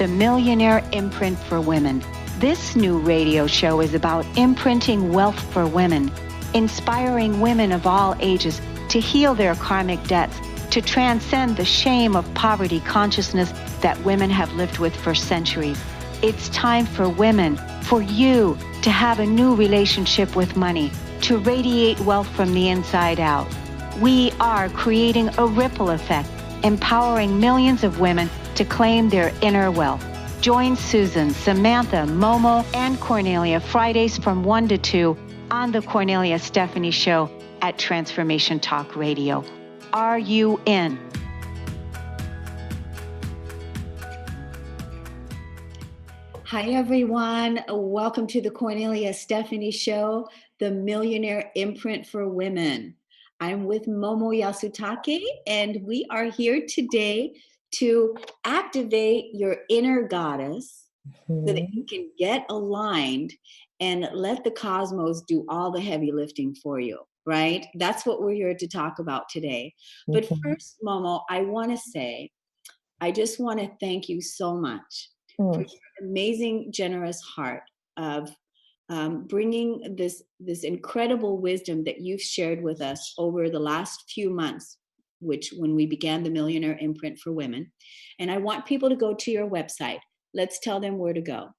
the Millionaire Imprint for Women. This new radio show is about imprinting wealth for women, inspiring women of all ages to heal their karmic debts, to transcend the shame of poverty consciousness that women have lived with for centuries. It's time for women, for you, to have a new relationship with money, to radiate wealth from the inside out. We are creating a ripple effect, empowering millions of women to claim their inner wealth. Join Susan, Samantha, Momo, and Kornelia Fridays from 1 to 2 on the Kornelia Stephanie Show at Transformation Talk Radio. Are you in? Hi, everyone. Welcome to the Kornelia Stephanie Show, the Millionaire Imprint for Women. I'm with Momo Yasutake, and we are here today to activate your inner goddess so that you can get aligned and let the cosmos do all the heavy lifting for you, right? That's what we're here to talk about today. But first, Momo, I want to say, I just want to thank you so much for your amazing, generous heart of bringing this incredible wisdom that you've shared with us over the last few months, which when we began the Millionaire Imprint for Women. And I want people to go to your website. Let's tell them where to go.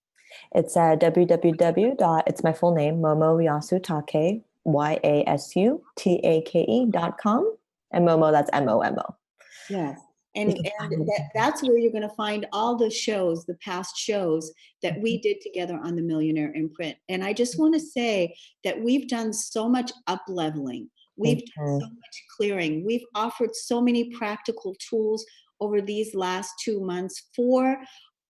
It's www. It's my full name, Momo Yasutake, YASUTAKE.com. And Momo, that's MOMO. Yes. And that's where you're going to find all the shows, the past shows that we did together on the Millionaire Imprint. And I just want to say that we've done so much up-leveling. We've done so much clearing. We've offered so many practical tools over these last 2 months for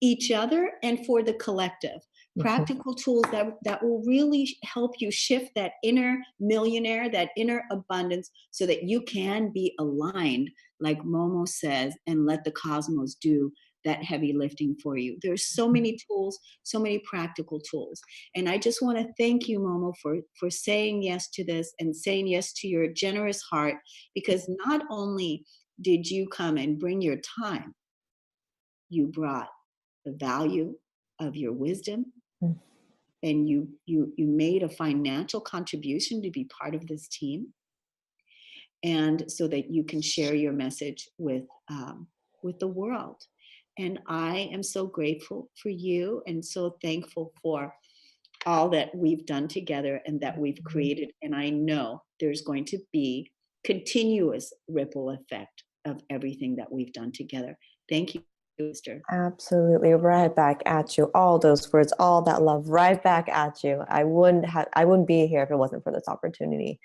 each other and for the collective. Practical tools that will really help you shift that inner millionaire, that inner abundance, so that you can be aligned, like Momo says, and let the cosmos do that heavy lifting for you. There's so many tools, so many practical tools. And I just want to thank you, Momo, for saying yes to this and saying yes to your generous heart, because not only did you come and bring your time, you brought the value of your wisdom, and you made a financial contribution to be part of this team, and so that you can share your message with the world. And I am so grateful for you and so thankful for all that we've done together and that we've created. And I know there's going to be continuous ripple effect of everything that we've done together. Thank you, sister. Absolutely, right back at you. All those words, all that love, right back at you. I wouldn't be here if it wasn't for this opportunity.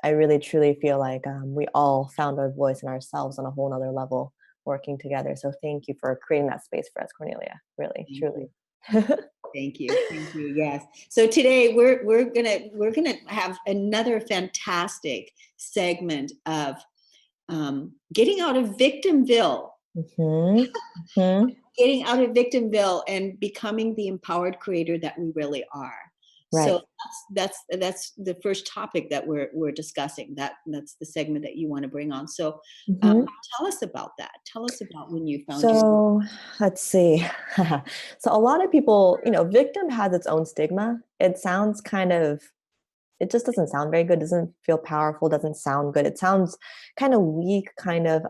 I really truly feel like we all found our voice in ourselves on a whole nother level, working together. So thank you for creating that space for us, Kornelia. Really, truly. Thank you. Yes. So today we're gonna have another fantastic segment of getting out of victimville. Getting out of victimville and becoming the empowered creator that we really are. Right. So that's the first topic that we're discussing. That's the segment that you want to bring on. So tell us about that. Tell us about when you found. So let's see. So a lot of people, victim has its own stigma. It sounds it just doesn't sound very good. Doesn't feel powerful. Doesn't sound good. It sounds kind of weak. Kind of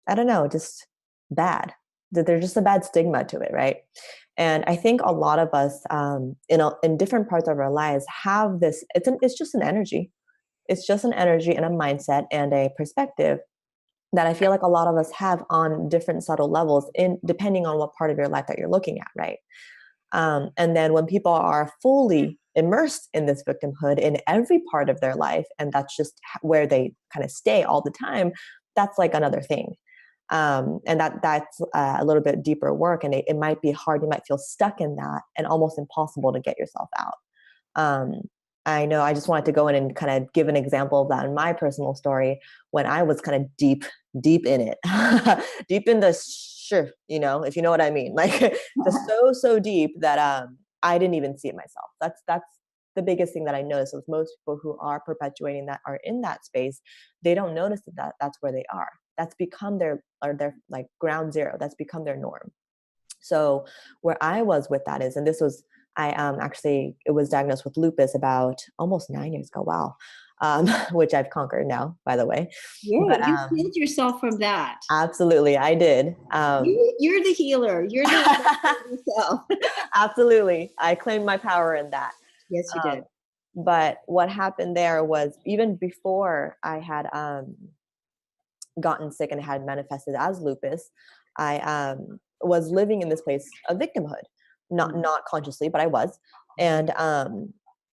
I don't know, just bad. There's just a bad stigma to it, right? And I think a lot of us, in different parts of our lives, have this. It's just an energy. It's just an energy and a mindset and a perspective that I feel like a lot of us have on different subtle levels, depending on what part of your life that you're looking at, right? And then when people are fully immersed in this victimhood in every part of their life, and that's just where they kind of stay all the time, that's like another thing. And that's a little bit deeper work, and it might be hard. You might feel stuck in that and almost impossible to get yourself out. I know I just wanted to go in and kind of give an example of that in my personal story when I was kind of deep in it, deep in the if you know what I mean, like just so deep that I didn't even see it myself. That's the biggest thing that I noticed with most people who are perpetuating that, are in that space. They don't notice that that's where they are. That's become their like ground zero. That's become their norm. So where I was with that is, and this was, I actually, it was diagnosed with lupus about almost 9 years ago. Wow. Which I've conquered now, by the way. Yeah, But you healed yourself from that. absolutely, I did. You're the healer. You're the one that healed yourself. Absolutely. I claimed my power in that. Yes, you Um, did. but what happened there was, even before I had gotten sick and had manifested as lupus, I was living in this place of victimhood, not consciously, but I was. And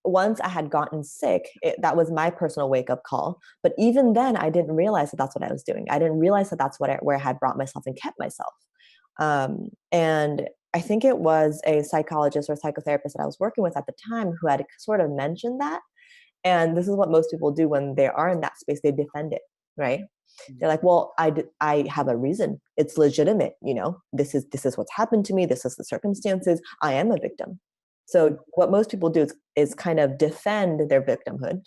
once I had gotten sick, that was my personal wake up call. But even then, I didn't realize that that's what I was doing. I didn't realize that that's where I had brought myself and kept myself. And I think it was a psychologist or psychotherapist that I was working with at the time who had sort of mentioned that. And this is what most people do when they are in that space, they defend it, right? They're like, well, I have a reason. It's legitimate. This is what's happened to me. This is the circumstances. I am a victim. So what most people do is kind of defend their victimhood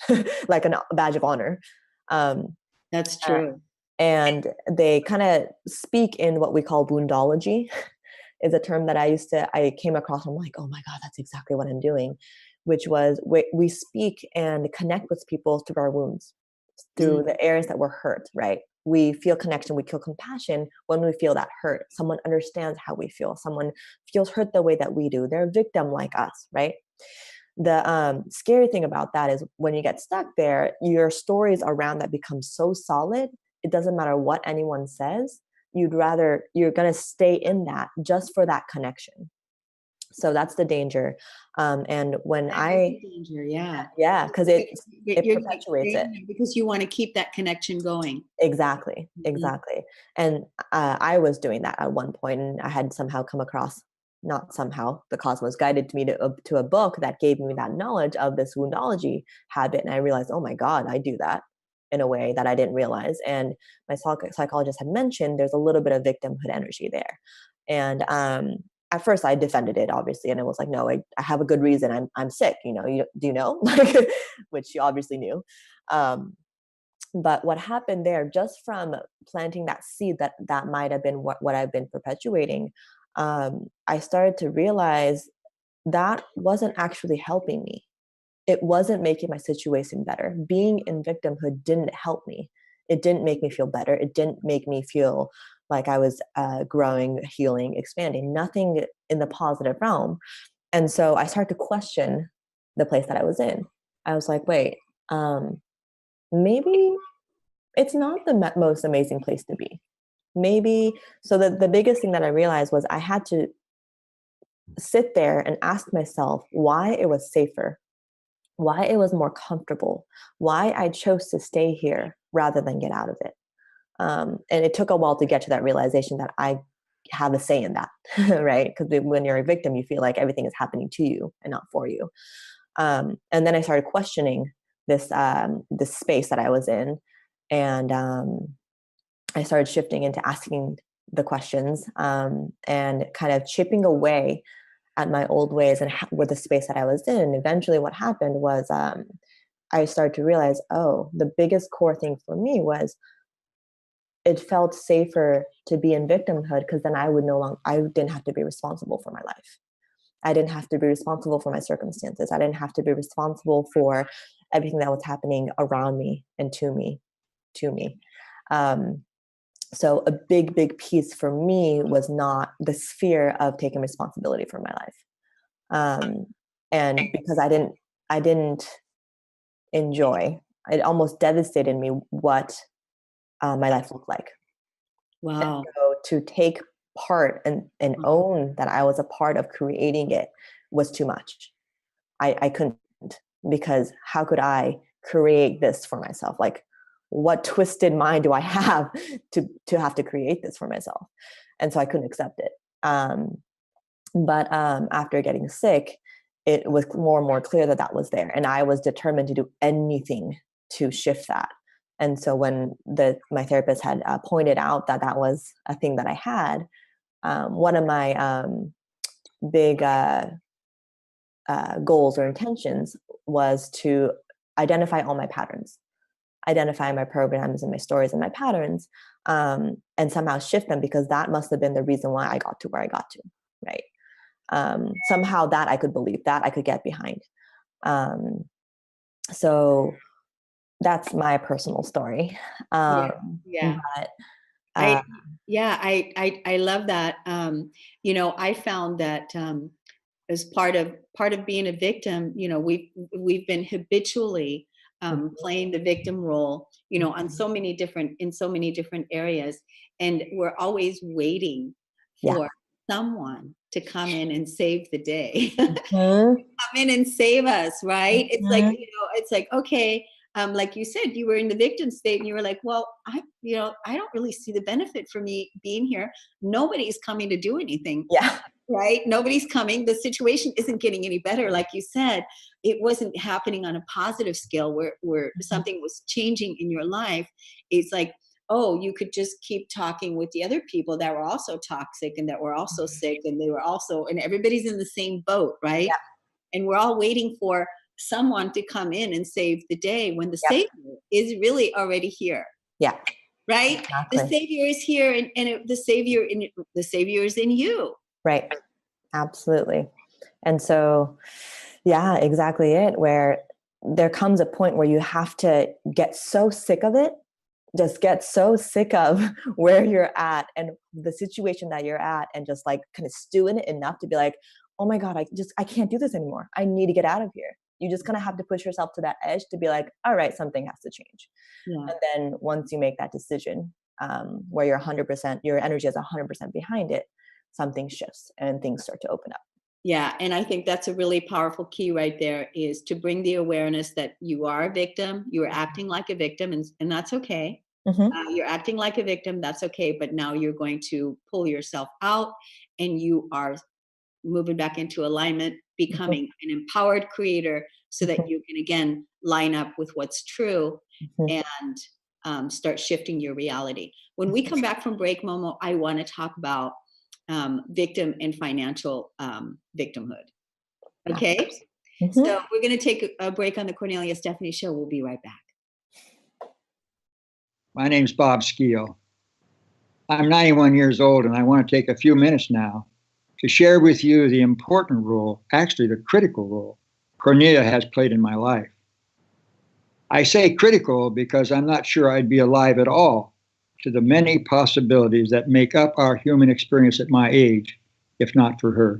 like a badge of honor. That's true. And they kind of speak in what we call woundology, is a term that I came across. I'm like, oh my God, that's exactly what I'm doing, which was we speak and connect with people through our wounds, through the areas that were hurt, right? We feel connection, we feel compassion when we feel that hurt. Someone understands how we feel. Someone feels hurt the way that we do. They're a victim like us, right? The scary thing about that is when you get stuck there, your stories around that become so solid, it doesn't matter what anyone says. You're going to stay in that just for that connection. So that's the danger. And when danger, yeah, because it perpetuates it. Because you want to keep that connection going. Exactly. And I was doing that at one point, and I had somehow come across, not somehow, the cosmos guided me to a book that gave me that knowledge of this woundology habit. And I realized, oh my God, I do that in a way that I didn't realize. And my psychologist had mentioned there's a little bit of victimhood energy there. And at first I defended it, obviously. And it was like, no, I have a good reason. I'm sick. Do you know? Which she obviously knew. But what happened there, just from planting that seed that might have been what I've been perpetuating, I started to realize that wasn't actually helping me. It wasn't making my situation better. Being in victimhood didn't help me. It didn't make me feel better. It didn't make me feel like I was growing, healing, expanding, nothing in the positive realm. And so I started to question the place that I was in. I was like, wait, maybe it's not the most amazing place to be. Maybe, so the biggest thing that I realized was I had to sit there and ask myself why it was safer, why it was more comfortable, why I chose to stay here rather than get out of it. And it took a while to get to that realization that I have a say in that, right? Because when you're a victim, you feel like everything is happening to you and not for you. And then I started questioning this space that I was in, and I started shifting into asking the questions and kind of chipping away at my old ways and with the space that I was in. And eventually what happened was I started to realize, oh, the biggest core thing for me was it felt safer to be in victimhood, because then I didn't have to be responsible for my life. I didn't have to be responsible for my circumstances. I didn't have to be responsible for everything that was happening around me and to me. So a big piece for me was not the sphere of taking responsibility for my life. And because I didn't enjoy, it almost devastated me what my life looked like. Wow. And so to take part and own that I was a part of creating it was too much. I couldn't, because how could I create this for myself? Like, what twisted mind do I have to have to create this for myself? And so I couldn't accept it. But after getting sick, it was more and more clear that was there. And I was determined to do anything to shift that. And so when my therapist had pointed out that was a thing that I had, one of my big goals or intentions was to identify all my patterns, identify my programs and my stories and my patterns, and somehow shift them, because that must have been the reason why I got to where I got to, right? Somehow that I could believe, that I could get behind. So that's my personal story. Yeah. Yeah. But I yeah, I love that. I found that as part of being a victim, we've been habitually playing the victim role, on so many different in so many different areas, and we're always waiting yeah. for someone to come in and save the day. Mhm. Come in and save us, right? Mhm. It's like, okay, like you said, you were in the victim state and you were like, well, I don't really see the benefit for me being here. Nobody's coming to do anything, Yeah. right? Nobody's coming. The situation isn't getting any better. Like you said, it wasn't happening on a positive scale where something was changing in your life. It's like, oh, you could just keep talking with the other people that were also toxic and that were also sick, and they were also, and everybody's in the same boat, right? Yeah. And we're all waiting for someone to come in and save the day when the Yep. savior is really already here, Yeah. right? The Exactly. savior is here, and the savior is in you. Right. Absolutely. And so, yeah, exactly it, where there comes a point where you have to get so sick of it, just get so sick of where you're at and the situation that you're at, and just like kind of stew in it enough to be like, oh my God, I can't do this anymore. I need to get out of here. You just kind of have to push yourself to that edge to be like, all right, something has to change. Yeah. And then once you make that decision, where you're 100%, your energy is 100% behind it, something shifts and things start to open up. Yeah, and I think that's a really powerful key right there, is to bring the awareness that you are a victim, you are acting like a victim, and that's okay. Mm-hmm. You're acting like a victim, that's okay, but now you're going to pull yourself out, and you are moving back into alignment, Mm-hmm. becoming an empowered creator, so that you can again line up with what's true, Mm-hmm. and start shifting your reality. When we come back from break, Momo, I want to talk about victim and financial victimhood. Okay, Mm-hmm. so we're going to take a break on the Cornelia Stephanie Show. We'll be right back. My name's Bob Skeel. I'm 91 years old, and I want to take a few minutes now to share with you the important role, actually the critical role, Cornelia has played in my life. I say critical because I'm not sure I'd be alive at all to the many possibilities that make up our human experience at my age, if not for her.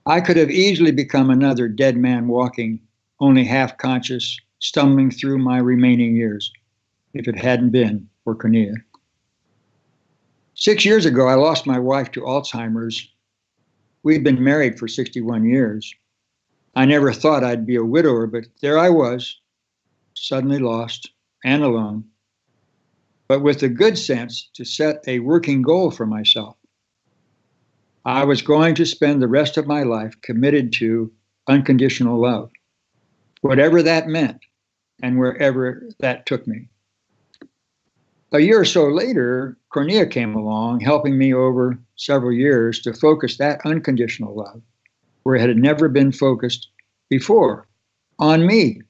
I could have easily become another dead man walking, only half conscious, stumbling through my remaining years, if it hadn't been for Cornelia. 6 years ago, I lost my wife to Alzheimer's. We'd been married for 61 years. I never thought I'd be a widower, but there I was, suddenly lost and alone, but with the good sense to set a working goal for myself. I was going to spend the rest of my life committed to unconditional love, whatever that meant and wherever that took me. A year or so later, Cornelia came along, helping me over several years to focus that unconditional love where it had never been focused before, on me.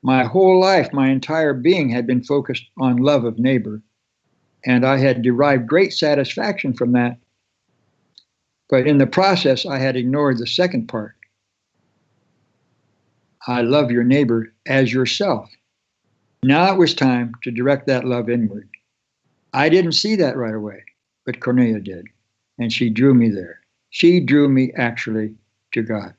My whole life, my entire being had been focused on love of neighbor, and I had derived great satisfaction from that. But in the process, I had ignored the second part. I love your neighbor as yourself. Now it was time to direct that love inward. I didn't see that right away, but Cornelia did, and she drew me there. She drew me actually to God.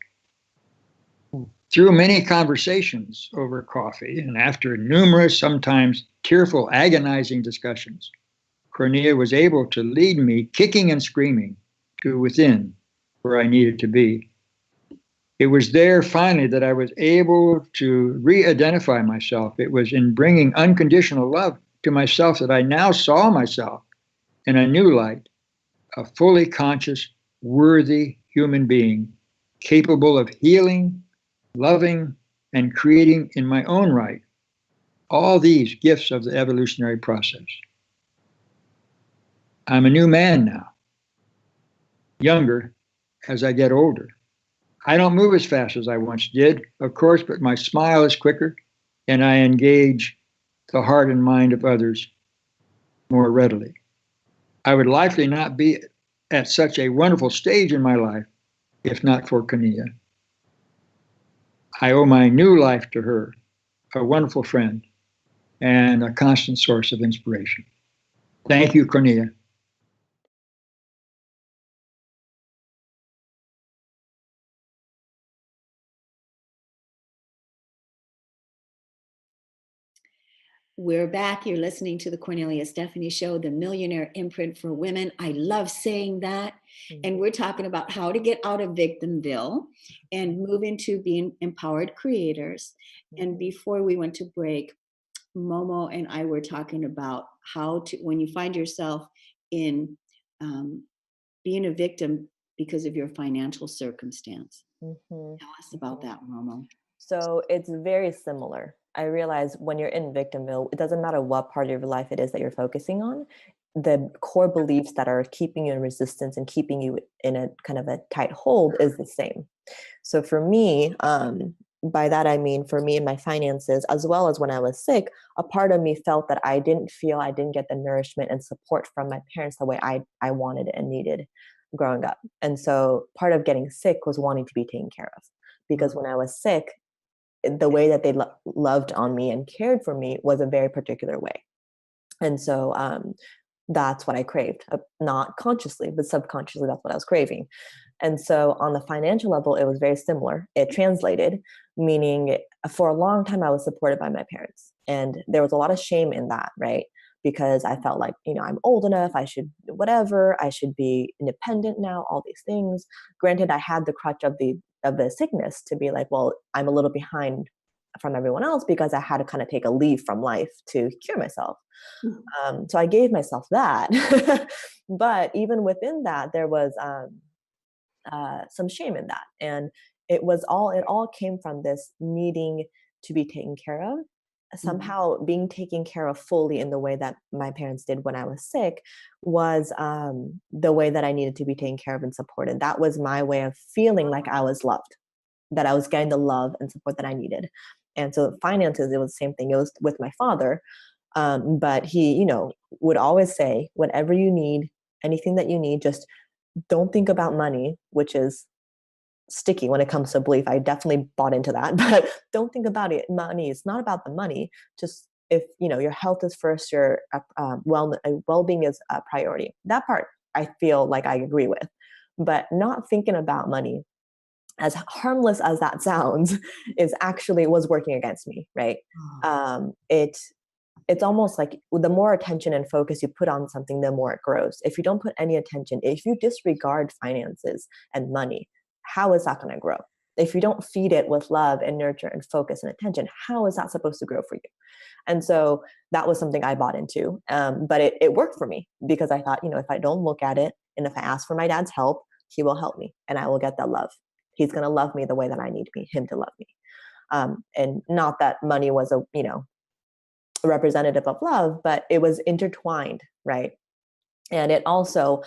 Through many conversations over coffee and after numerous, sometimes tearful, agonizing discussions, Cornelia was able to lead me, kicking and screaming, to within where I needed to be. It was there finally that I was able to re-identify myself. It was in bringing unconditional love to myself that I now saw myself in a new light, a fully conscious, worthy human being, capable of healing, loving, and creating in my own right all these gifts of the evolutionary process. I'm a new man now, younger as I get older. I don't move as fast as I once did, of course, but my smile is quicker and I engage the heart and mind of others more readily. I would likely not be at such a wonderful stage in my life if not for Kornelia. I owe my new life to her, a wonderful friend and a constant source of inspiration. Thank you, Kornelia. We're back. You're listening to the Kornelia Stephanie Show, the Millionaire Imprint for Women. I love saying that. And we're talking about how to get out of victimville and move into being empowered creators. And before we went to break, Momo and I were talking about how to, when you find yourself in being a victim because of your financial circumstance. Tell us about that, Momo. So it's very similar. I realize when you're in victimville, it doesn't matter what part of your life it is that you're focusing on. The core beliefs that are keeping you in resistance and keeping you in a kind of a tight hold is the same. So for me, by that I mean for me and my finances, as well as when I was sick, a part of me felt that I didn't get the nourishment and support from my parents the way I wanted and needed growing up. And so part of getting sick was wanting to be taken care of. Because when I was sick, the way that they loved on me and cared for me was a very particular way. And so that's what I craved, not consciously, but subconsciously, that's what I was craving. And so on the financial level, it was very similar. It translated, meaning for a long time, I was supported by my parents. And there was a lot of shame in that, right? Because I felt like, I'm old enough, I should whatever, I should be independent now, all these things. Granted, I had the crutch of the sickness to be like, well, I'm a little behind from everyone else because I had to kind of take a leave from life to cure myself. So I gave myself that. But even within that, there was some shame in that. And it all came from this needing to be taken care of. Somehow being taken care of fully in the way that my parents did when I was sick was the way that I needed to be taken care of and supported. That was my way of feeling like I was loved, that I was getting the love and support that I needed. And so finances, it was the same thing. It was with my father. But he, would always say, whatever you need, anything that you need, just don't think about money, which is sticky when it comes to belief. I definitely bought into that, but don't think about it. Money, it's not about the money. Just if, your health is first, your well-being is a priority. That part I feel like I agree with, but not thinking about money, as harmless as that sounds, was working against me, right? It's almost like the more attention and focus you put on something, the more it grows. If you don't put any attention, if you disregard finances and money, how is that going to grow? If you don't feed it with love and nurture and focus and attention, how is that supposed to grow for you? And so that was something I bought into. But it worked for me because I thought, if I don't look at it and if I ask for my dad's help, he will help me and I will get that love. He's going to love me the way that I need him to love me. And not that money was a representative of love, but it was intertwined, right? And it also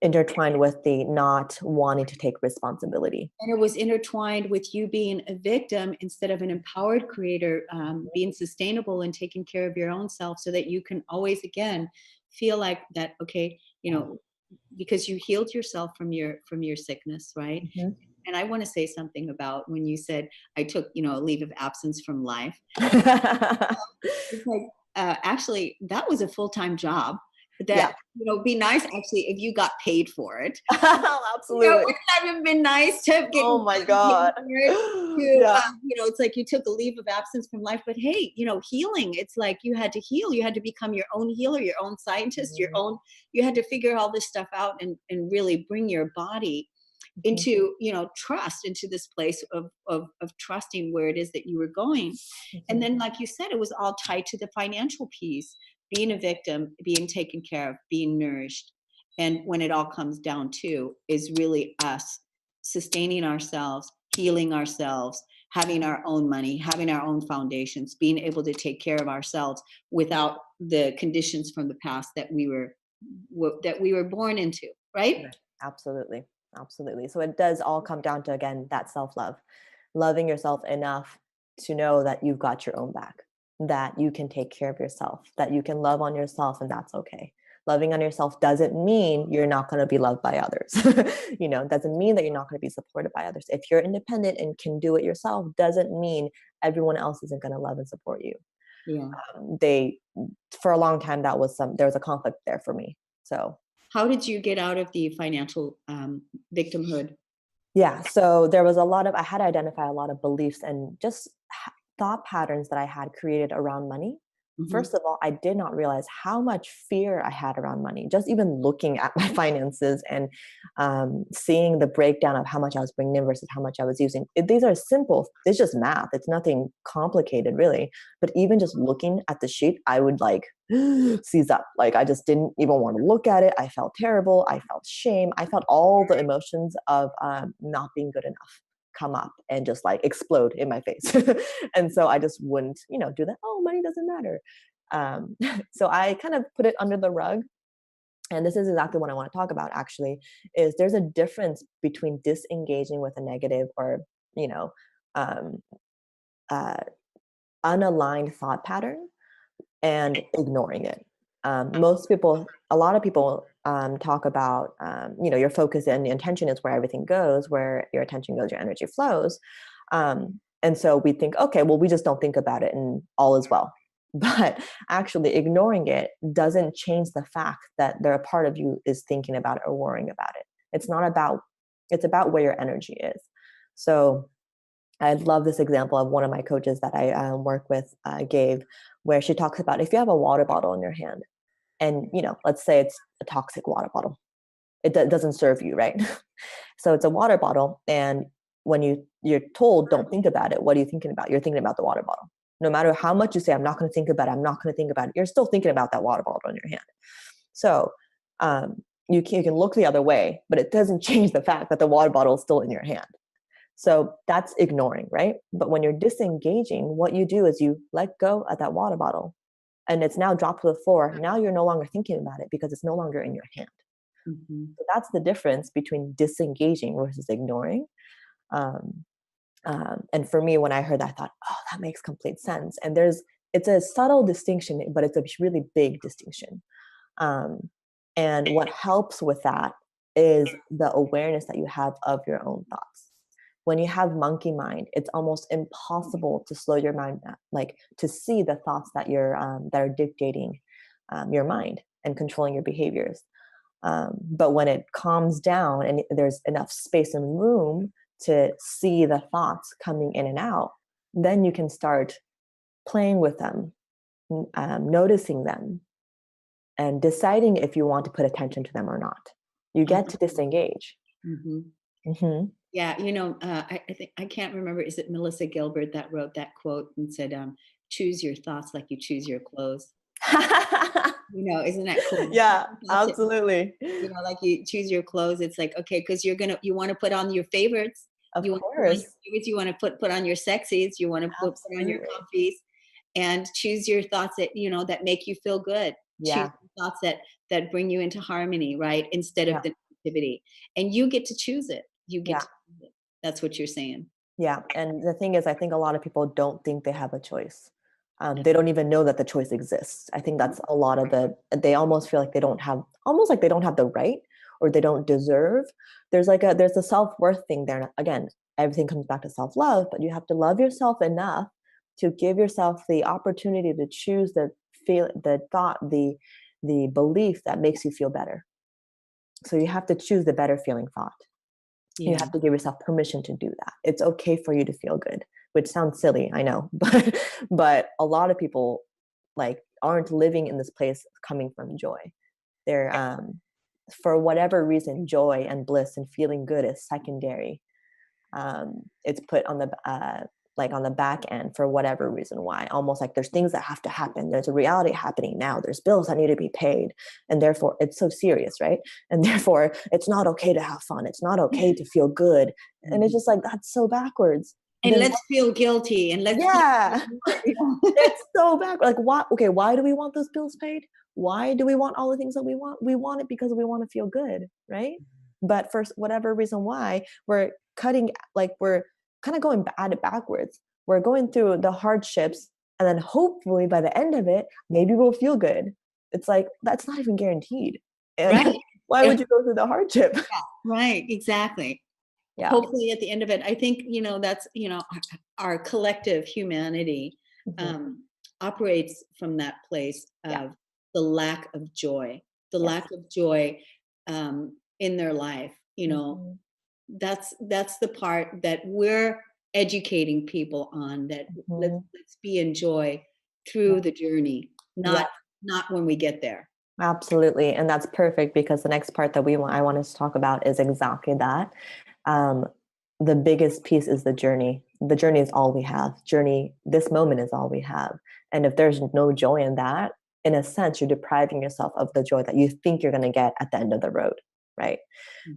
intertwined with the not wanting to take responsibility. And it was intertwined with you being a victim instead of an empowered creator, being sustainable and taking care of your own self so that you can always, again, feel like that, okay, because you healed yourself from your sickness, right? Mm-hmm. And I want to say something about when you said, I took, a leave of absence from life. It's like, actually, that was a full-time job. That, be nice, actually, if you got paid for it. Absolutely. Wouldn't that have been nice to get oh my God. It's like you took a leave of absence from life, but hey, healing, it's like you had to heal. You had to become your own healer, your own scientist, you had to figure all this stuff out and really bring your body into trust, into this place of trusting where it is that you were going. And then, like you said, it was all tied to the financial piece, being a victim, being taken care of, being nourished. And when it all comes down to is really us sustaining ourselves, healing ourselves, having our own money, having our own foundations, being able to take care of ourselves without the conditions from the past that we were born into, right? Absolutely. Absolutely. So it does all come down to, again, that self-love, loving yourself enough to know that you've got your own back. that you can take care of yourself, that you can love on yourself, and that's okay. Loving on yourself doesn't mean you're not going to be loved by others. Doesn't mean that you're not going to be supported by others. If you're independent and can do it yourself, doesn't mean everyone else isn't going to love and support you. Yeah. For a long time, there was a conflict there for me. So how did you get out of the financial victimhood? Yeah. So I had to identify a lot of beliefs and just thought patterns that I had created around money. Mm-hmm. First of all, I did not realize how much fear I had around money. Just even looking at my finances and seeing the breakdown of how much I was bringing in versus how much I was using. These are simple. It's just math. It's nothing complicated, really. But even just looking at the sheet, I would seize up. I just didn't even want to look at it. I felt terrible. I felt shame. I felt all the emotions of not being good enough come up and just explode in my face. And so I just wouldn't, do that. Oh, money doesn't matter. So I kind of put it under the rug. And this is exactly what I want to talk about, actually, is there's a difference between disengaging with a negative or, unaligned thought pattern and ignoring it. A lot of people talk about, your focus and the intention is where everything goes, where your attention goes, your energy flows. And so we think, okay, well, we just don't think about it and all is well. But actually ignoring it doesn't change the fact that there a part of you is thinking about it or worrying about it. It's about where your energy is. So I love this example of one of my coaches that I work with gave, where she talks about if you have a water bottle in your hand and, let's say it's a toxic water bottle, it doesn't serve you, right? So it's a water bottle. And when you're told, don't think about it, what are you thinking about? You're thinking about the water bottle. No matter how much you say, I'm not going to think about it, I'm not going to think about it, you're still thinking about that water bottle in your hand. So you can look the other way, but it doesn't change the fact that the water bottle is still in your hand. So that's ignoring, right? But when you're disengaging, what you do is you let go of that water bottle and it's now dropped to the floor. Now you're no longer thinking about it because it's no longer in your hand. Mm-hmm. So that's the difference between disengaging versus ignoring. And for me, when I heard that, I thought, oh, that makes complete sense. And it's a subtle distinction, but it's a really big distinction. And what helps with that is the awareness that you have of your own thoughts. When you have monkey mind, it's almost impossible to slow your mind down, to see the thoughts that that are dictating your mind and controlling your behaviors. But when it calms down and there's enough space and room to see the thoughts coming in and out, then you can start playing with them, noticing them, and deciding if you want to put attention to them or not. You get to disengage. Mm-hmm. Mm-hmm. Yeah, I think I can't remember. Is it Melissa Gilbert that wrote that quote and said, "Choose your thoughts like you choose your clothes." Isn't that cool? Yeah, absolutely. Like you choose your clothes. It's like, okay, because you want to put on your favorites. Of you course. Want to put on your favorites. You want to put on your sexies. You want to put on your comfies, and choose your thoughts that that make you feel good. Yeah. Choose thoughts that bring you into harmony, right? Instead of the negativity, and you get to choose it. You get to choose it. That's what you're saying. Yeah, and the thing is, I think a lot of people don't think they have a choice. They don't even know that the choice exists. I think that's a lot of they almost feel like they don't have the right, or they don't deserve. There's a self-worth thing there. Again, everything comes back to self-love, but you have to love yourself enough to give yourself the opportunity to choose the thought, the belief that makes you feel better. So you have to choose the better feeling thought. Yeah. You have to give yourself permission to do that. It's okay for you to feel good, which sounds silly, I know, but a lot of people aren't living in this place coming from joy. They're for whatever reason, joy and bliss and feeling good is secondary. It's put on the on the back end for whatever reason why. Almost like there's things that have to happen. There's a reality happening now. There's bills that need to be paid. And therefore it's so serious, right? And therefore it's not okay to have fun. It's not okay to feel good. And it's just that's so backwards. And then let's feel guilty and let's it's so backward. Why do we want those bills paid? Why do we want all the things that we want? We want it because we want to feel good, right? But for whatever reason why, we're cutting, we're kind of going at it backwards. We're going through the hardships And then hopefully by the end of it, maybe we'll feel good. It's like, that's not even guaranteed. And Right. why would you go through the hardship? Yeah, right. Exactly. Yeah. Hopefully at the end of it, I think, that's, our collective humanity operates from that place of the lack of joy, lack of joy in their life. That's the part that we're educating people on, that let's be in joy through the journey, not when we get there. Absolutely. And that's perfect, because the next part that I want us to talk about is exactly that. The biggest piece is the journey. The journey is all we have. This moment is all we have. And if there's no joy in that, in a sense, you're depriving yourself of the joy that you think you're going to get at the end of the road, right?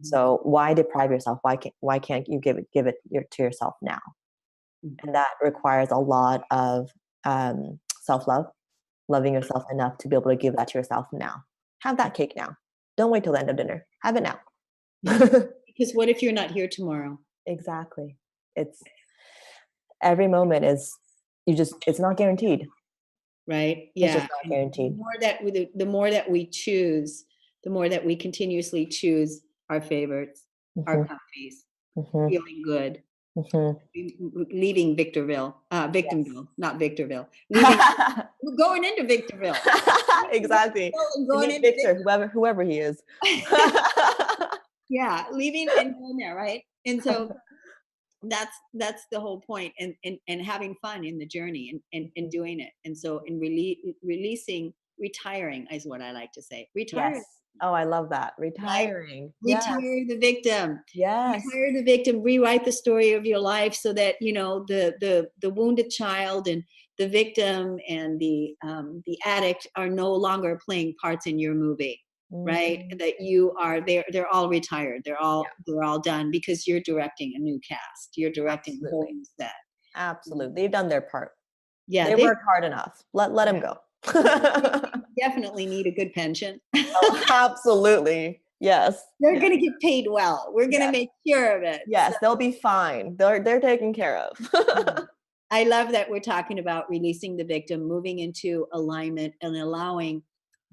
So why deprive yourself? Why can't you give it to yourself now? And that requires a lot of self-love, loving yourself enough to be able to give that to yourself now. Have that cake now. Don't wait till the end of dinner. Have it now. Because what if you're not here tomorrow? Exactly. It's every moment it's not guaranteed. Right. Yeah. It's just not guaranteed. The more that we choose, the more that we continuously choose our favorites, our comfies, feeling good, leaving Victorville, not Victorville, we're going into Victorville. Exactly. Going into Victor, whoever he is. Yeah, leaving and going there, right? And so that's the whole point, and having fun in the journey and doing it. And so retiring is what I like to say. Retiring. Yes. Oh, I love that. Retiring. Right? Retire the victim. Yes. Retire the victim. Rewrite the story of your life so that the wounded child and the victim and the addict are no longer playing parts in your movie. Right? That you are there. They're all retired. They're all done, because you're directing a new cast. You're directing the whole set. Absolutely. They've done their part. Yeah. They worked hard enough. Let them go. Definitely need a good pension. Oh, absolutely. Yes. They're going to get paid well. We're going to make sure of it. Yes, they'll be fine. They're taken care of. I love that we're talking about releasing the victim, moving into alignment, and allowing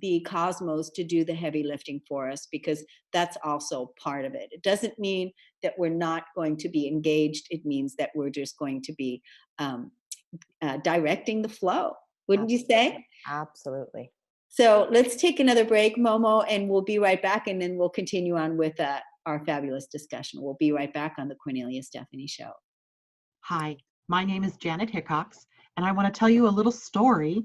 the cosmos to do the heavy lifting for us, because that's also part of it. It doesn't mean that we're not going to be engaged. It means that we're just going to be directing the flow. Wouldn't you say? Absolutely. So let's take another break, Momo, and we'll be right back, and then we'll continue on with our fabulous discussion. We'll be right back on the Kornelia Stephanie Show. Hi, my name is Janet Hickox, and I want to tell you a little story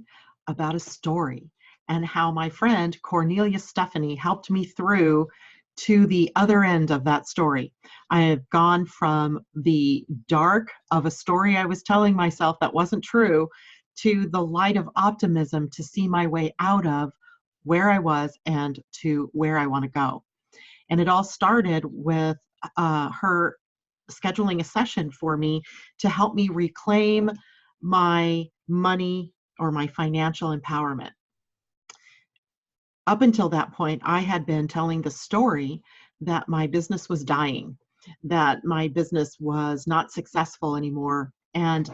about a story, and how my friend Kornelia Stephanie helped me through to the other end of that story. I have gone from the dark of a story I was telling myself that wasn't true to the light of optimism to see my way out of where I was and to where I want to go. And it all started with her scheduling a session for me to help me reclaim my money or my financial empowerment. Up until that point, I had been telling the story that my business was dying, that my business was not successful anymore. And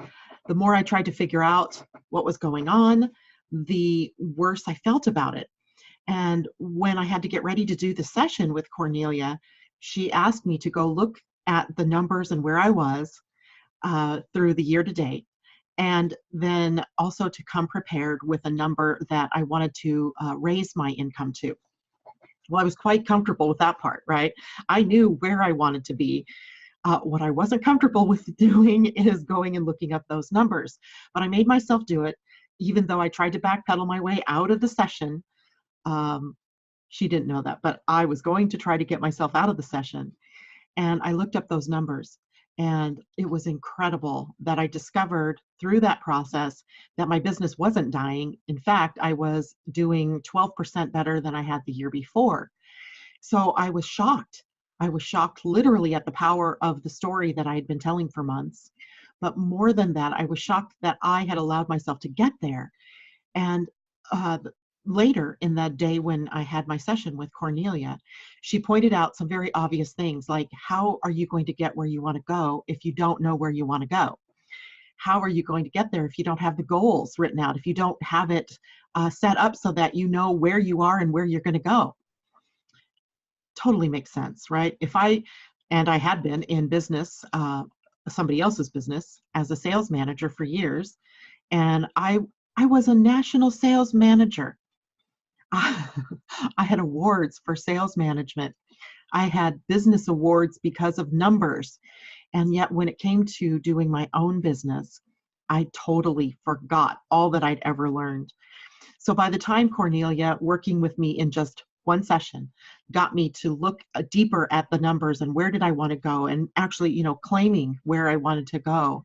the more I tried to figure out what was going on, the worse I felt about it. And when I had to get ready to do the session with Kornelia, she asked me to go look at the numbers and where I was through the year to date. And then also to come prepared with a number that I wanted to raise my income to. Well, I was quite comfortable with that part, right? I knew where I wanted to be. What I wasn't comfortable with doing is going and looking up those numbers. But I made myself do it, even though I tried to backpedal my way out of the session. She didn't know that, but I was going to try to get myself out of the session. And I looked up those numbers. And it was incredible that I discovered through that process that my business wasn't dying. In fact, I was doing 12% better than I had the year before. So I was shocked. I was shocked literally at the power of the story that I had been telling for months. But more than that, I was shocked that I had allowed myself to get there. And later in that day when I had my session with Kornelia, she pointed out some very obvious things, like, how are you going to get where you want to go if you don't know where you want to go? how are you going to get there if you don't have the goals written out, if you don't have it set up so that you know where you are and where you're going to go? Totally makes sense, right? And I had been in business, somebody else's business, as a sales manager for years, and I was a national sales manager. I had awards for sales management. I had business awards because of numbers. And yet when it came to doing my own business, I totally forgot all that I'd ever learned. So by the time Kornelia, working with me in just one session, got me to look deeper at the numbers and where did I want to go, and actually, claiming where I wanted to go,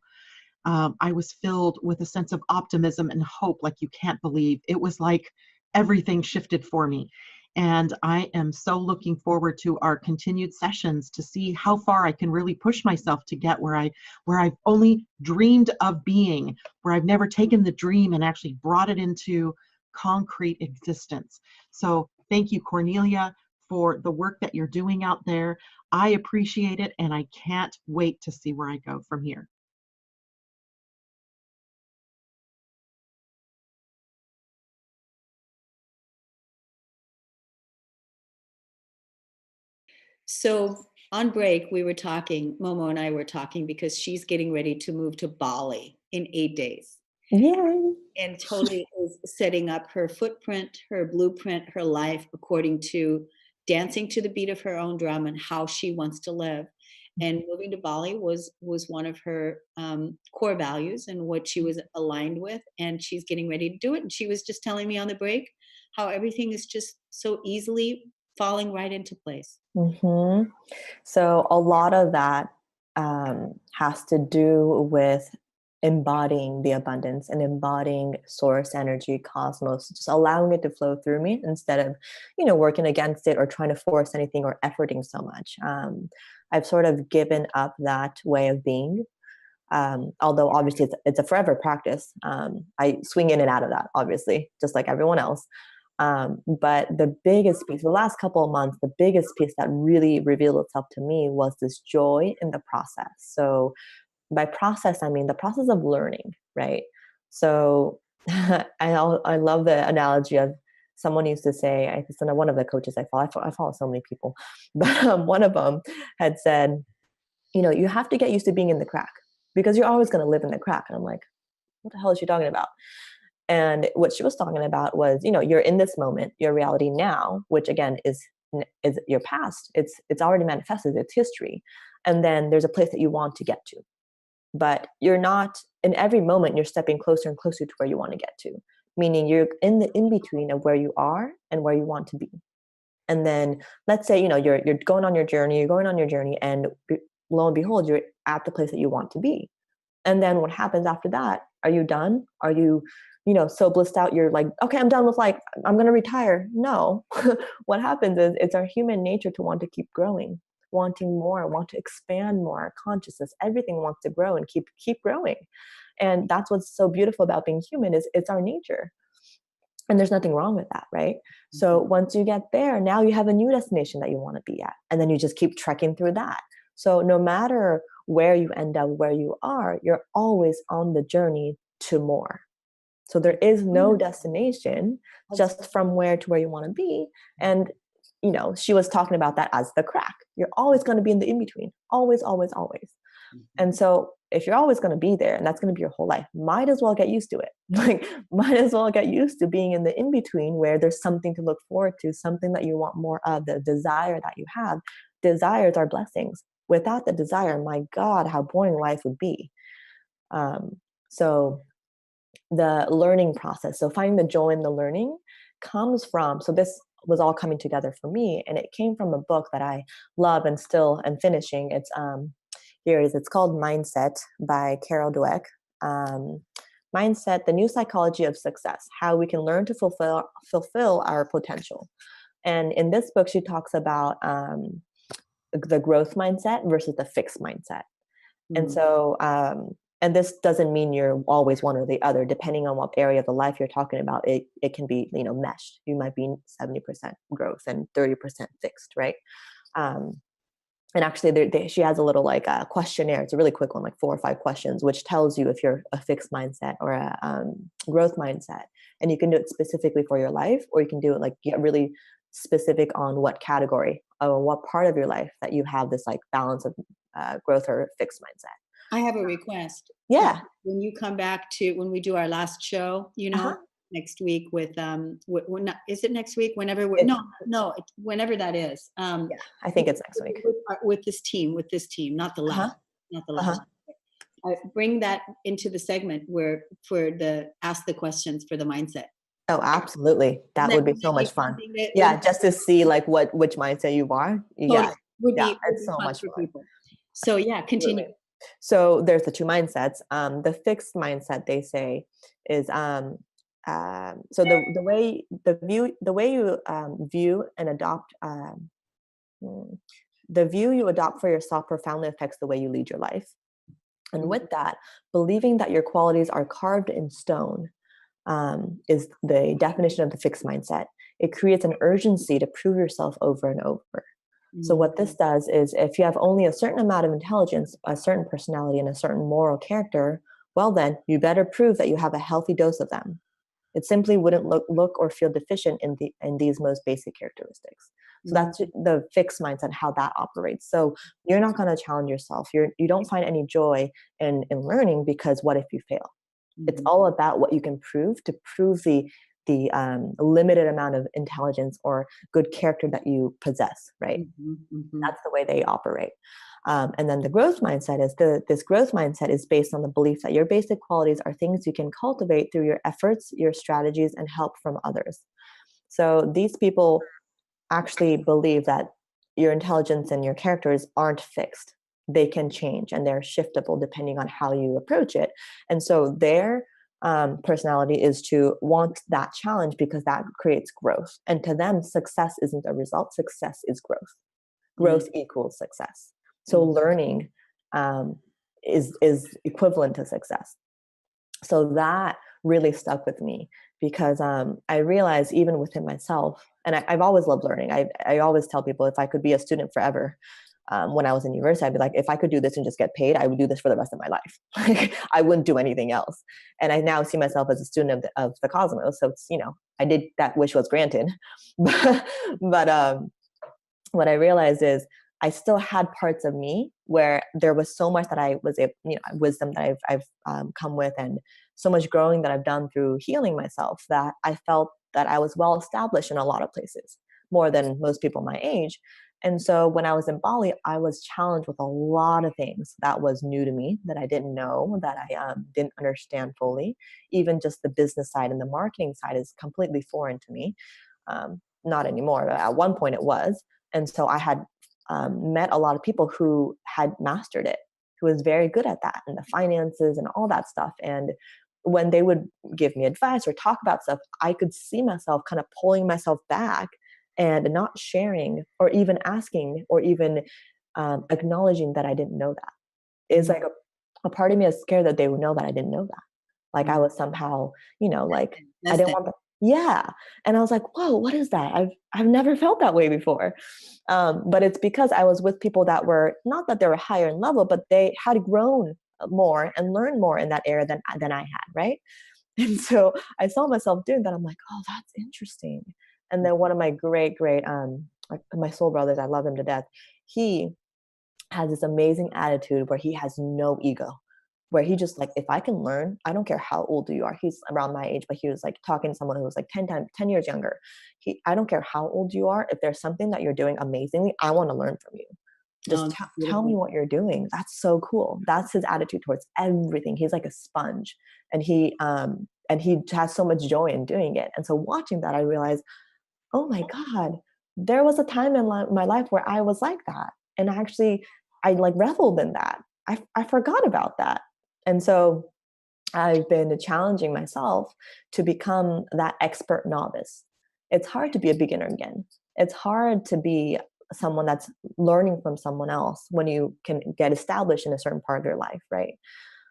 I was filled with a sense of optimism and hope like you can't believe. It was like everything shifted for me. And I am so looking forward to our continued sessions to see how far I can really push myself to get where I've only dreamed of being, where I've never taken the dream and actually brought it into concrete existence. So thank you, Kornelia, for the work that you're doing out there. I appreciate it, and I can't wait to see where I go from here. So on break, we were talking, Momo and I were talking, because she's getting ready to move to Bali in 8 days. Yay. And totally is setting up her footprint, her blueprint, her life according to dancing to the beat of her own drum and how she wants to live. And moving to Bali was one of her core values and what she was aligned with. And she's getting ready to do it. And she was just telling me on the break how everything is just so easily falling right into place. Mm-hmm. So a lot of that has to do with embodying the abundance and embodying source energy, cosmos, just allowing it to flow through me instead of, working against it or trying to force anything or efforting so much. I've sort of given up that way of being. Although obviously it's a forever practice. I swing in and out of that, obviously, just like everyone else. But the biggest piece, the last couple of months, the biggest piece that really revealed itself to me was this joy in the process. So by process, I mean the process of learning, right? So I love the analogy of someone used to say, it's one of the coaches I follow so many people, but one of them had said, you have to get used to being in the crack because you're always going to live in the crack. And I'm like, what the hell is she talking about? And what she was talking about was, you're in this moment, your reality now, which again is your past. It's already manifested, it's history. And then there's a place that you want to get to. But you're not, in every moment, you're stepping closer and closer to where you want to get to, meaning you're in the in-between of where you are and where you want to be. And then let's say, you're going on your journey, and lo and behold, you're at the place that you want to be. And then what happens after that? Are you done? Are you, so blissed out? You're like, okay, I'm done with life. I'm going to retire. No. What happens is it's our human nature to want to keep growing, wanting more, want to expand more. Our consciousness, everything wants to grow and keep growing. And that's what's so beautiful about being human is it's our nature. And there's nothing wrong with that, right? So once you get there, now you have a new destination that you want to be at. And then you just keep trekking through that. So no matter where you end up, where you are, you're always on the journey to more. So there is no destination, just from where to where you want to be. And, she was talking about that as the crack. You're always going to be in the in-between, always, always, always. And so if you're always going to be there and that's going to be your whole life, might as well get used to it. Might as well get used to being in the in-between where there's something to look forward to, something that you want more of, the desire that you have. Desires are blessings. Without the desire, my God, how boring life would be. So the learning process, so finding the joy in the learning comes from, so this was all coming together for me, and it came from a book that I love and still am finishing. It's here it is. It's called Mindset by Carol Dweck. Mindset: The New Psychology of Success: How We Can Learn to Fulfill Our Potential. And in this book, she talks about the growth mindset versus the fixed mindset. And so, and this doesn't mean you're always one or the other. Depending on what area of the life you're talking about, it can be, meshed. You might be 70% growth and 30% fixed, right? And actually she has a little like a questionnaire. It's a really quick one, like 4 or 5 questions, which tells you if you're a fixed mindset or a growth mindset. And you can do it specifically for your life, or you can do it like get really specific on what category or what part of your life that you have this like balance of growth or fixed mindset. I have a request. Yeah. When you come back when we do our last show, next week with is it next week? Whenever whenever that is. Yeah, I think it's next week. With this team, not the last, bring that into the segment for the ask the questions for the mindset. Oh, absolutely. That would be so much fun. Just to see like which mindset you are. It's so much fun. People. So continue. Absolutely. So there's the 2 mindsets. The fixed mindset, they say, is so the way you view and adopt the view you adopt for yourself profoundly affects the way you lead your life. And with that, believing that your qualities are carved in stone is the definition of the fixed mindset. It creates an urgency to prove yourself over and over. So what this does is if you have only a certain amount of intelligence, a certain personality, and a certain moral character, well then, you better prove that you have a healthy dose of them. It simply wouldn't look or feel deficient in these most basic characteristics. So that's the fixed mindset, how that operates. So you're not going to challenge yourself. You don't find any joy in learning, because what if you fail? It's all about what you can prove to prove the limited amount of intelligence or good character that you possess, right? That's the way they operate. And then the growth mindset is this growth mindset is based on the belief that your basic qualities are things you can cultivate through your efforts, your strategies, and help from others. So these people actually believe that your intelligence and your characters aren't fixed. They can change and they're shiftable depending on how you approach it. And so their personality is to want that challenge because that creates growth. And to them, success isn't a result. Success is growth. Growth equals success. So learning is equivalent to success. So that really stuck with me because I realized even within myself, and I've always loved learning. I always tell people if I could be a student forever, when I was in university, I'd be like, if I could do this and just get paid, I would do this for the rest of my life. Like, I wouldn't do anything else. And I now see myself as a student of the cosmos. So it's, I did that wish was granted. But what I realized is I still had parts of me where there was so much that I was able, wisdom that I've come with, and so much growing that I've done through healing myself, that I felt that I was well established in a lot of places, more than most people my age. And so when I was in Bali, I was challenged with a lot of things that was new to me, that I didn't know, that I didn't understand fully. Even just the business side and the marketing side is completely foreign to me. Not anymore, but at one point it was. And so I had met a lot of people who had mastered it, who was very good at that, and the finances and all that stuff. And when they would give me advice or talk about stuff, I could see myself kind of pulling myself back and not sharing or even asking or even acknowledging that I didn't know that. It's like a part of me is scared that they would know that I didn't know that. Like I was somehow, like I didn't want that. Yeah. And I was like, whoa, what is that? I've never felt that way before. But it's because I was with people that were, not that they were higher in level, but they had grown more and learned more in that area than I had, right? And so I saw myself doing that. I'm like, oh, that's interesting. And then one of my great, my soul brothers, I love him to death. He has this amazing attitude where he has no ego, where he just like, if I can learn, I don't care how old you are. He's around my age, but he was like talking to someone who was like 10 years younger. I don't care how old you are. If there's something that you're doing amazingly, I want to learn from you. Just tell me what you're doing. That's so cool. That's his attitude towards everything. He's like a sponge, and he has so much joy in doing it. And so watching that, I realized, oh my God, there was a time in my life where I was like that. And actually, I like reveled in that. I forgot about that. And so I've been challenging myself to become that expert novice. It's hard to be a beginner again. It's hard to be someone that's learning from someone else when you can get established in a certain part of your life, right?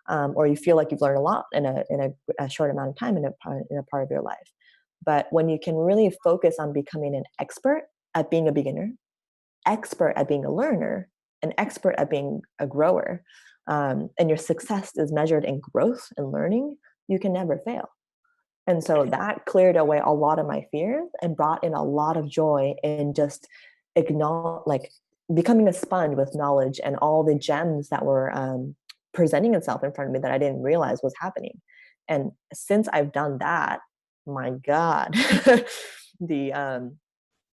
Or you feel like you've learned a lot in a short amount of time in a part of your life. But when you can really focus on becoming an expert at being a beginner, expert at being a learner, an expert at being a grower, and your success is measured in growth and learning, you can never fail. And so that cleared away a lot of my fears and brought in a lot of joy in just becoming a sponge with knowledge and all the gems that were presenting itself in front of me that I didn't realize was happening. And since I've done that, my God, the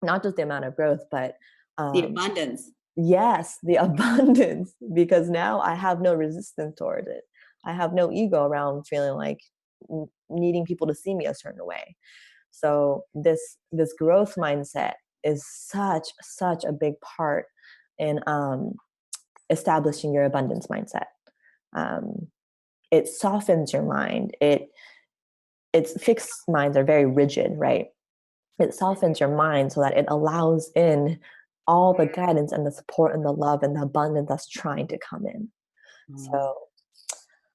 not just the amount of growth, but the abundance. Yes, the abundance, because now I have no resistance toward it. I have no ego around feeling like needing people to see me a certain way. So this growth mindset is such a big part in establishing your abundance mindset. It softens your mind. It's fixed minds are very rigid, right? It softens your mind so that it allows in all the guidance and the support and the love and the abundance that's trying to come in. So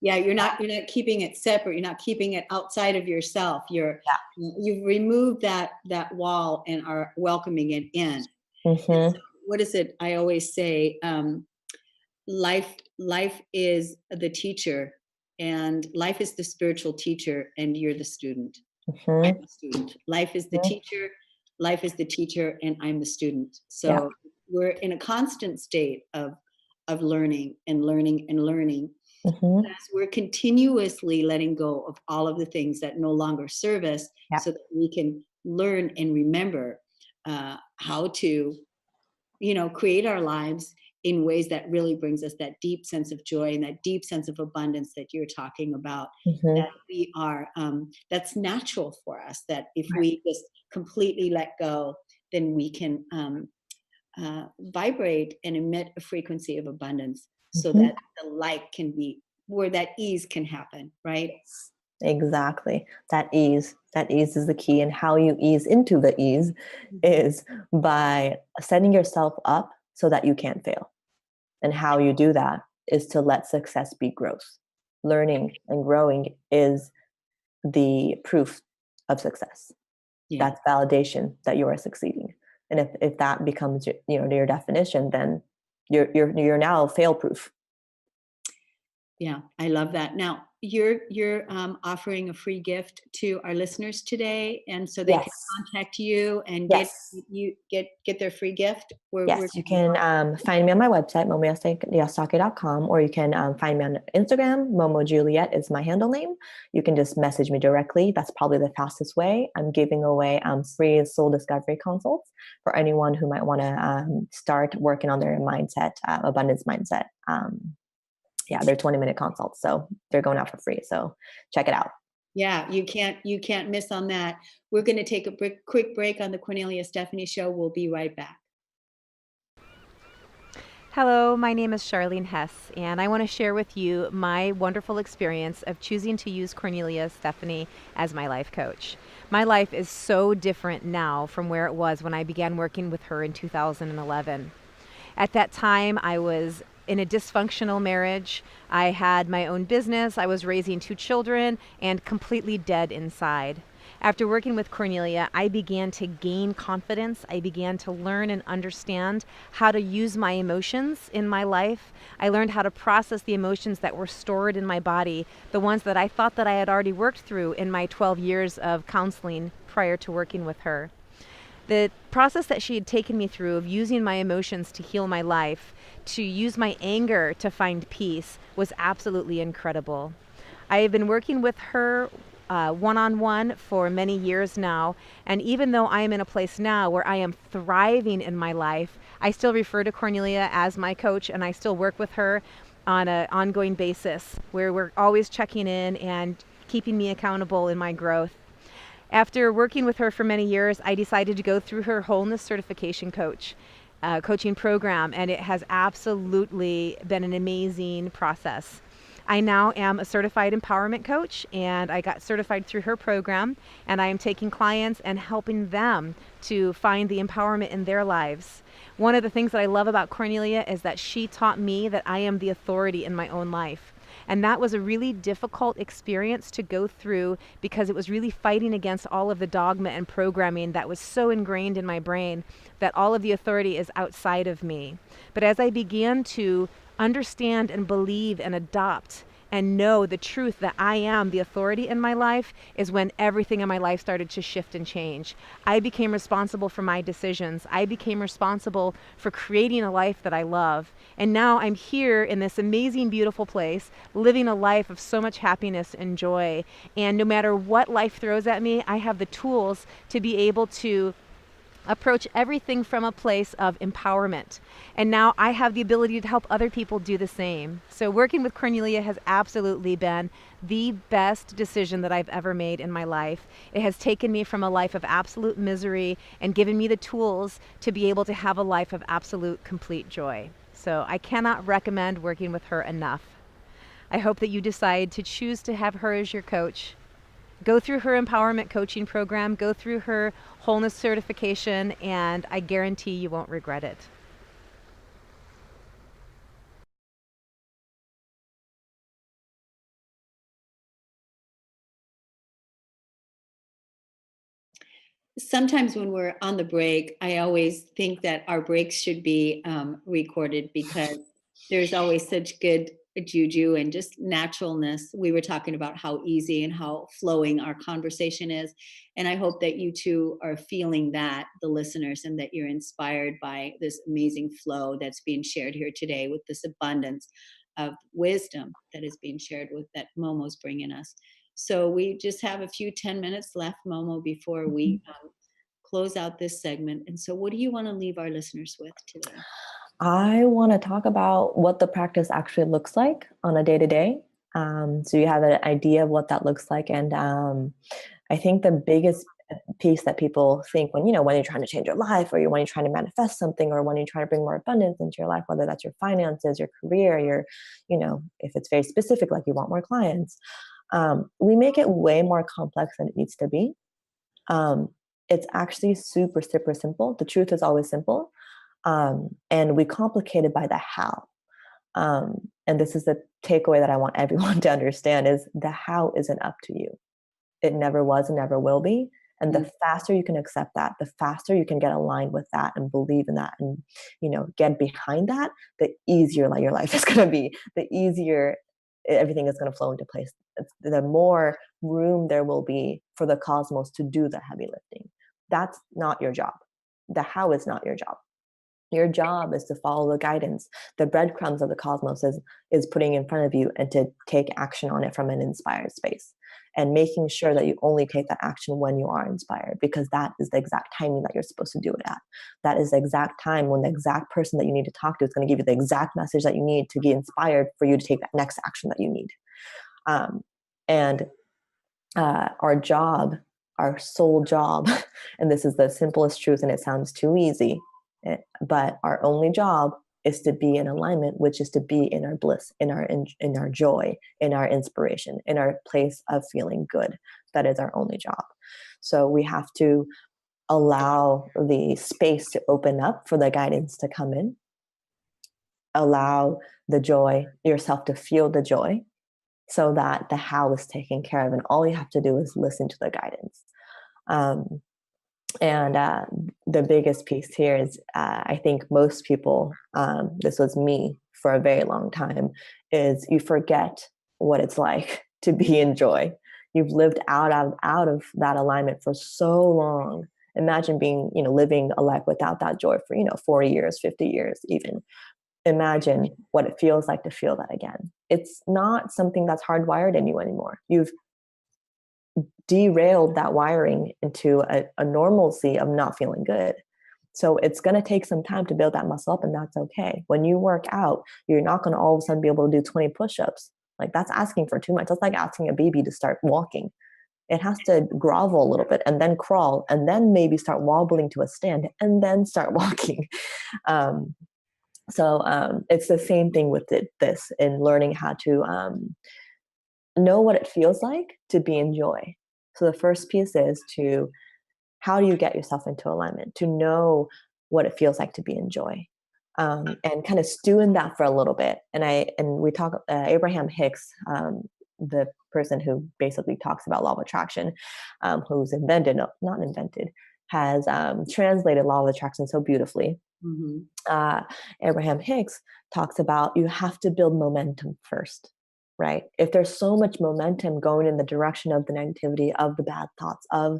yeah, you're not keeping it separate. You're not keeping it outside of yourself. You've removed that wall and are welcoming it in. So what is it? I always say, life is the teacher, and life is the spiritual teacher, and you're the student. I'm the student. Life is the teacher. Life is the teacher, and I'm the student. So we're in a constant state of learning and learning and learning. As we're continuously letting go of all of the things that no longer serve us, so that we can learn and remember how to, create our lives in ways that really brings us that deep sense of joy and that deep sense of abundance that you're talking about, that we are, that's natural for us, that if we just completely let go, then we can vibrate and emit a frequency of abundance, so that the light can be where that ease can happen, right? Exactly. That ease is the key. And how you ease into the ease is by setting yourself up so that you can't fail. And how you do that is to let success be growth. Learning and growing is the proof of success. That's validation that you are succeeding. And if that becomes your definition, then you're now fail proof. Yeah, I love that. Now you're offering a free gift to our listeners today, and so they can contact you and get their free gift. You can find me on my website, momoyasake.com, or you can find me on Instagram. Momo Juliet is my handle name. You can just message me directly. That's probably the fastest way. I'm giving away free soul discovery consults for anyone who might want to start working on their mindset, abundance mindset. They're 20-minute consults, so they're going out for free. So check it out. Yeah, you can't miss on that. We're going to take a quick break on the Kornelia Stephanie Show. We'll be right back. Hello, my name is Charlene Hess, and I want to share with you my wonderful experience of choosing to use Kornelia Stephanie as my life coach. My life is so different now from where it was when I began working with her in 2011. At that time, I was in a dysfunctional marriage. I had my own business. I was raising 2 children and completely dead inside. After working with Kornelia, I began to gain confidence. I began to learn and understand how to use my emotions in my life. I learned how to process the emotions that were stored in my body, the ones that I thought that I had already worked through in my 12 years of counseling prior to working with her. The process that she had taken me through of using my emotions to heal my life, to use my anger to find peace, was absolutely incredible. I have been working with her one-on-one for many years now, and even though I am in a place now where I am thriving in my life, I still refer to Kornelia as my coach, and I still work with her on an ongoing basis where we're always checking in and keeping me accountable in my growth. After working with her for many years, I decided to go through her wholeness certification coaching program, and it has absolutely been an amazing process. I now am a certified empowerment coach, and I got certified through her program, and I am taking clients and helping them to find the empowerment in their lives. One of the things that I love about Kornelia is that she taught me that I am the authority in my own life. And that was a really difficult experience to go through because it was really fighting against all of the dogma and programming that was so ingrained in my brain that all of the authority is outside of me. But as I began to understand and believe and adopt and know the truth that I am the authority in my life, is when everything in my life started to shift and change. I became responsible for my decisions. I became responsible for creating a life that I love. And now I'm here in this amazing, beautiful place, living a life of so much happiness and joy. And no matter what life throws at me, I have the tools to be able to approach everything from a place of empowerment. And now I have the ability to help other people do the same. So working with Kornelia has absolutely been the best decision that I've ever made in my life. It has taken me from a life of absolute misery and given me the tools to be able to have a life of absolute, complete joy. So I cannot recommend working with her enough. I hope that you decide to choose to have her as your coach. Go through her empowerment coaching program, go through her wholeness certification, and I guarantee you won't regret it. Sometimes when we're on the break, I always think that our breaks should be recorded because there's always such good juju and just naturalness. We were talking about how easy and how flowing our conversation is. And I hope that you two are feeling that, the listeners, and that you're inspired by this amazing flow that's being shared here today with this abundance of wisdom that is being shared with that Momo's bringing us. So we just have a few 10 minutes left, Momo, before we close out this segment. And so what do you want to leave our listeners with today? I want to talk about what the practice actually looks like on a day-to-day. So you have an idea of what that looks like. And I think the biggest piece that people think when you're trying to change your life, or when you're trying to manifest something, or when you're trying to bring more abundance into your life, whether that's your finances, your career, if it's very specific, like you want more clients, we make it way more complex than it needs to be. It's actually super, super simple. The truth is always simple. And we complicate it by the how. And this is the takeaway that I want everyone to understand is the how isn't up to you. It never was and never will be. And the faster you can accept that, the faster you can get aligned with that and believe in that and, get behind that, the easier your life is going to be, the easier everything is going to flow into place. The more room there will be for the cosmos to do the heavy lifting. That's not your job. The how is not your job. Your job is to follow the guidance. The breadcrumbs of the cosmos is putting in front of you, and to take action on it from an inspired space, and making sure that you only take that action when you are inspired, because that is the exact timing that you're supposed to do it at. That is the exact time when the exact person that you need to talk to is going to give you the exact message that you need to get inspired for you to take that next action that you need. Our job, our sole job, and this is the simplest truth and it sounds too easy, but our only job is to be in alignment, which is to be in our bliss, in our joy, in our inspiration, in our place of feeling good. That is our only job. So we have to allow the space to open up for the guidance to come in. Allow the joy, yourself to feel the joy, so that the how is taken care of. And all you have to do is listen to the guidance. The biggest piece here is, I think most people, this was me for a very long time, is you forget what it's like to be in joy. You've lived out of that alignment for so long. Imagine living a life without that joy for, 40 years, 50 years even. Imagine what it feels like to feel that again. It's not something that's hardwired in you anymore. You've derailed that wiring into a normalcy of not feeling good. So it's going to take some time to build that muscle up, and that's okay. When you work out, you're not going to all of a sudden be able to do 20 push-ups. Like, that's asking for too much. That's like asking a baby to start walking. It has to grovel a little bit and then crawl and then maybe start wobbling to a stand and then start walking. So it's the same thing with this in learning how to know what it feels like to be in joy. So the first piece is how do you get yourself into alignment, to know what it feels like to be in joy. and kind of stew in that for a little bit. And we talk, Abraham Hicks, the person who basically talks about law of attraction, who's not invented, has translated law of attraction so beautifully. Mm-hmm. Abraham Hicks talks about you have to build momentum first, right? If there's so much momentum going in the direction of the negativity, of the bad thoughts, of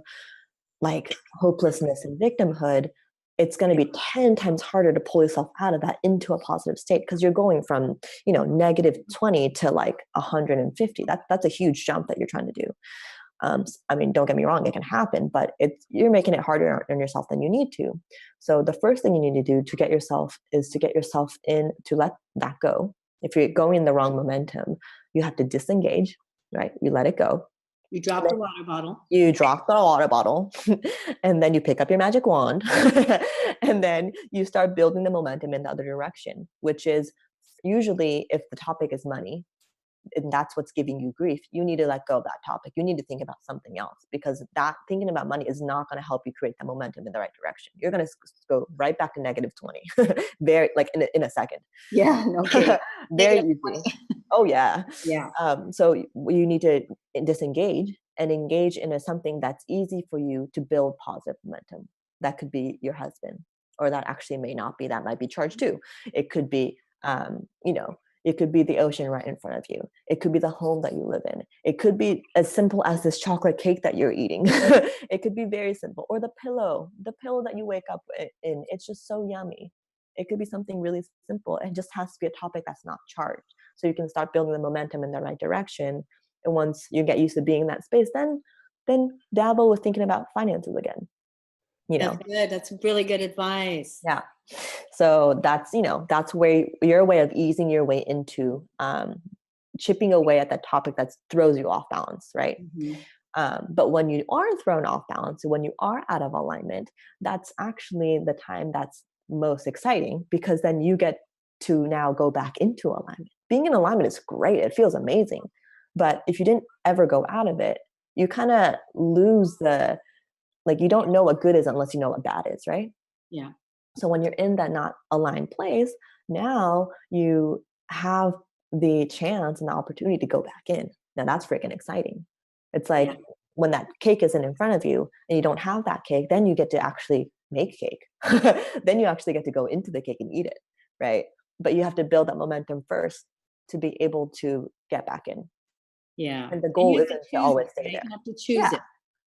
like hopelessness and victimhood, it's going to be 10 times harder to pull yourself out of that into a positive state, because you're going from, negative 20 to like 150. That's a huge jump that you're trying to do. I mean, don't get me wrong, it can happen, but you're making it harder on yourself than you need to. So the first thing you need to do to get yourself in, to let that go. If you're going in the wrong momentum, you have to disengage, right? You let it go. You drop the water bottle. You drop the water bottle, and then you pick up your magic wand, and then you start building the momentum in the other direction, which is usually, if the topic is money, and that's what's giving you grief, you need to let go of that topic. You need to think about something else, because that thinking about money is not going to help you create the momentum in the right direction. You're going to go right back to negative 20, very, like in a second. Yeah, no kidding. Very easy. Oh yeah. Yeah. So you need to disengage and engage in something that's easy for you to build positive momentum. That could be your husband, or that actually may not be. That might be charged too. It could be, it could be the ocean right in front of you. It could be the home that you live in. It could be as simple as this chocolate cake that you're eating. It could be very simple. Or the pillow that you wake up in. It's just so yummy. It could be something really simple. It just has to be a topic that's not charged. So you can start building the momentum in the right direction. And once you get used to being in that space, then dabble with thinking about finances again. That's good. That's really good advice. Yeah. So that's where your way of easing your way into chipping away at that topic that throws you off balance, right? Mm-hmm. But when you are thrown off balance, when you are out of alignment, that's actually the time that's most exciting, because then you get to now go back into alignment. Being in alignment is great. It feels amazing. But if you didn't ever go out of it, you kind of lose you don't know what good is unless you know what bad is, right? Yeah. So when you're in that not aligned place, now you have the chance and the opportunity to go back in. Now that's freaking exciting. It's like when that cake isn't in front of you and you don't have that cake, then you get to actually make cake. Then you actually get to go into the cake and eat it, right? But you have to build that momentum first to be able to get back in. Yeah. And the goal isn't to always stay there. You have to choose it.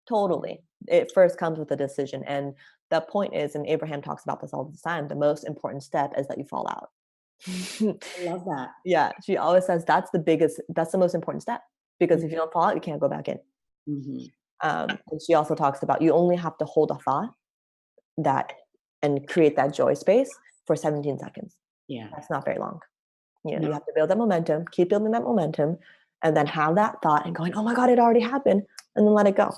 Totally. It first comes with a decision. And the point is, and Abraham talks about this all the time, the most important step is that you fall out. I love that. Yeah. She always says that's the most important step, because if you don't fall out, you can't go back in. Mm-hmm. And she also talks about you only have to hold a thought and create that joy space for 17 seconds. Yeah. That's not very long. You have to build that momentum, keep building that momentum, and then have that thought and going, oh my God, it already happened, and then let it go.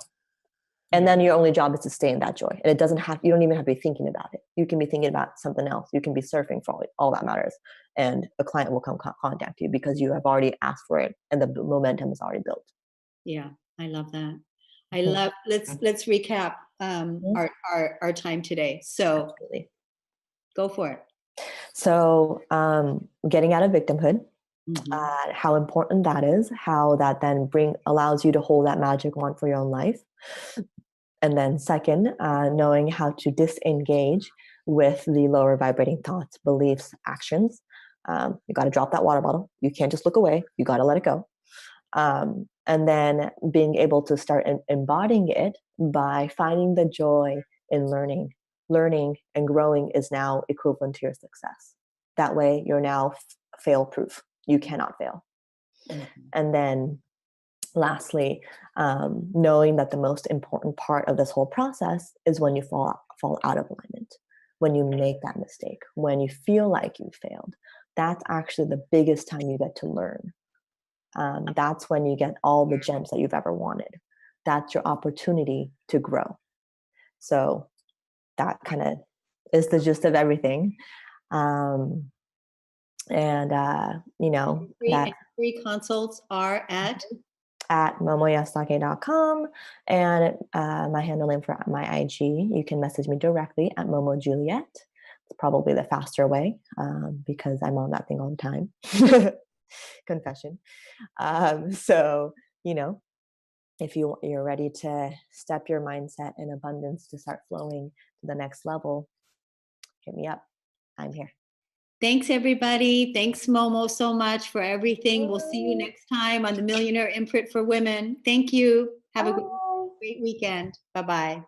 And then your only job is to stay in that joy. And you don't even have to be thinking about it. You can be thinking about something else. You can be surfing for all that matters. And a client will come contact you because you have already asked for it and the momentum is already built. Yeah, I love that. Let's recap our time today. So absolutely. Go for it. So getting out of victimhood, how important that is, how that then allows you to hold that magic wand for your own life. And then second, knowing how to disengage with the lower vibrating thoughts, beliefs, actions. You got to drop that water bottle. You can't just look away. You got to let it go. And then being able to start embodying it by finding the joy in learning. Learning and growing is now equivalent to your success. That way you're now fail-proof. You cannot fail. Mm-hmm. And then lastly, knowing that the most important part of this whole process is when you fall out of alignment, when you make that mistake, when you feel like you failed. That's actually the biggest time you get to learn. That's when you get all the gems that you've ever wanted. That's your opportunity to grow. So that kind of is the gist of everything. Free consults are at momoyasake.com, and my handle name for my IG, you can message me directly at Momo Juliet. It's probably the faster way, because I'm on that thing all the time. Confession. So, if you're ready to step your mindset in abundance to start flowing to the next level, hit me up. I'm here. Thanks, everybody. Thanks, Momo, so much for everything. We'll see you next time on the Millionaire Imprint for Women. Thank you. Have a great weekend. Bye-bye.